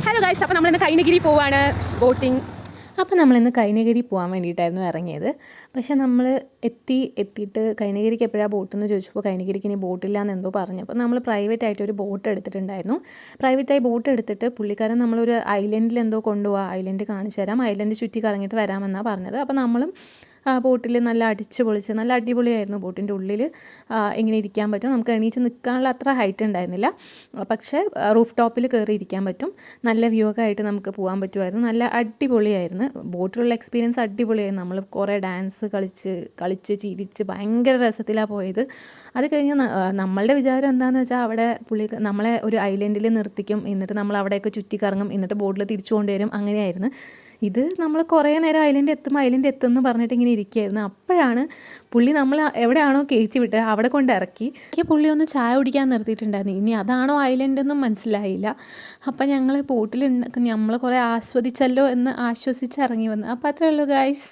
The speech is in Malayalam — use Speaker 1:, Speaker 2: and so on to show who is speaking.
Speaker 1: ഹലോ ഗൈസ്, അപ്പോൾ നമ്മളിന്ന് കൈനഗിരി പോവാണ് ബോട്ടിങ്.
Speaker 2: അപ്പോൾ നമ്മളിന്ന് കൈനഗിരി പോകാൻ വേണ്ടിയിട്ടായിരുന്നു ഇറങ്ങിയത്. പക്ഷേ നമ്മൾ എത്തിയിട്ട് കൈനഗിരിക്ക് എപ്പോഴാണ് ബോട്ടെന്ന് ചോദിച്ചപ്പോൾ കൈനഗിരിക്ക് ഇനി ബോട്ടില്ല എന്നെന്തോ പറഞ്ഞു. അപ്പോൾ നമ്മൾ പ്രൈവറ്റായിട്ട് ഒരു ബോട്ട് എടുത്തിട്ടുണ്ടായിരുന്നു. പ്രൈവറ്റായി ബോട്ട് എടുത്തിട്ട് പുള്ളിക്കാരൻ നമ്മളൊരു ഐലൻഡിൽ എന്തോ കൊണ്ടുപോകാം, ഐലൻഡ് കാണിച്ചു തരാം, ഐലൻഡ് ചുറ്റി കറങ്ങിയിട്ട് വരാമെന്നാണ് പറഞ്ഞത്. അപ്പോൾ നമ്മളും ബോട്ടിൽ നല്ല അടിച്ച് പൊളിച്ച് നല്ല അടിപൊളിയായിരുന്നു. ബോട്ടിൻ്റെ ഉള്ളിൽ ഇങ്ങനെ ഇരിക്കാൻ പറ്റും. നമുക്ക് എണീച്ച് നിൽക്കാനുള്ള അത്ര ഹൈറ്റ് ഉണ്ടായിരുന്നില്ല, പക്ഷേ റൂഫ് ടോപ്പിൽ കയറി ഇരിക്കാൻ പറ്റും. നല്ല വ്യൂ ഒക്കെ ആയിട്ട് നമുക്ക് പോകാൻ പറ്റുമായിരുന്നു. നല്ല അടിപൊളിയായിരുന്നു. ബോട്ടിലുള്ള എക്സ്പീരിയൻസ് അടിപൊളിയായിരുന്നു. നമ്മൾ കുറേ ഡാൻസ് കളിച്ച് ചിരിച്ച് ഭയങ്കര രസത്തിലാണ് പോയത്. അത് കഴിഞ്ഞ് നമ്മളുടെ വിചാരം എന്താണെന്ന് വെച്ചാൽ അവിടെ നമ്മളെ ഒരു ഐലൻഡിൽ നിർത്തിക്കും, എന്നിട്ട് നമ്മൾ അവിടെയൊക്കെ ചുറ്റിക്കറങ്ങും, എന്നിട്ട് ബോട്ടിൽ തിരിച്ചു കൊണ്ടുവരും. അങ്ങനെയായിരുന്നു. ഇത് നമ്മൾ കുറേ നേരം ഐലൻഡ് എത്തും എന്ന് പറഞ്ഞിട്ട് ഇങ്ങനെ ഇരിക്കുകയായിരുന്നു. അപ്പോഴാണ് പുള്ളി നമ്മൾ എവിടെയാണോ കയറ്റി വിട്ടത് അവിടെ കൊണ്ട് ഇറക്കി. പുള്ളി ഒന്ന് ചായ കുടിക്കാൻ നിർത്തിയിട്ടുണ്ടായിരുന്നു. ഇനി അതാണോ ഐലൻഡെന്നും മനസ്സിലായില്ല. അപ്പം ഞങ്ങൾ ബോട്ടിൽ നമ്മൾ കുറേ ആസ്വദിച്ചല്ലോ എന്ന് ആശ്വസിച്ച് ഇറങ്ങി വന്നു. അപ്പോൾ അത്രയേ ഉള്ളൂ ഗൈസ്.